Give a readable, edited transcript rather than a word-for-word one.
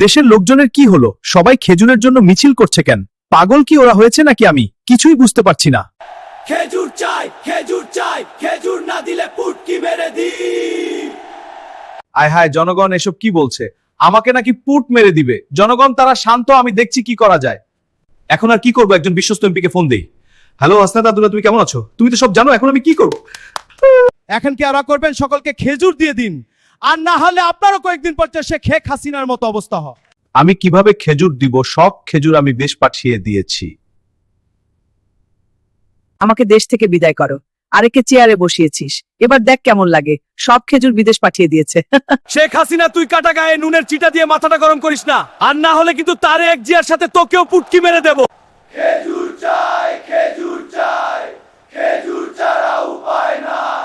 দেশের লোকজনের কি হলো? সবাই খেজুরের জন্য মিছিল করছে কেন? পাগল কি ওরা হয়েছে নাকি? আমি কিছুই বুঝতে পারছি না। খেজুর চাই, খেজুর চাই, খেজুর না দিলে পুটকি মেরে দি। আয় হায়, জনগণ এসব কি বলছে? আমাকে নাকি পুট মেরে দিবে। জনগণ তারা শান্ত, আমি দেখছি কি করা যায়। এখন আর কি করবো? একজন বিশ্বস্ত এমপিকে ফোন দেই। হ্যালো হাসনাত আব্দুল্লাহ, তুমি কেমন আছো? তুমি তো সব জানো, এখন আমি কি করব? এখন কি আরা করবেন? সকলকে খেজুর দিয়ে দিন, আর না হলে আপনারও কয়েকদিন পর সে শেখ হাসিনার মতো অবস্থা হয়। আমি কিভাবে খেজুর দিব? সব খেজুর আমি দেশ পাঠিয়ে দিয়েছি। আমাকে দেশ থেকে বিদায় করো। আরেকে চেয়ারে বসিয়েছিস, এবার দেখ কেমন লাগে। সব খেজুর বিদেশ পাঠিয়ে দিয়েছে। শেখ হাসিনা, তুই কাটা গায়ে নুনের চিটা দিয়ে মাথাটা গরম করিস না, আর না হলে কিন্তু তারেক জিয়ার সাথে তোকেও পুটকি মেরে দেব। খেজুর চাই, খেজুর চাই, খেজুর ছাড়া উপায় নাই।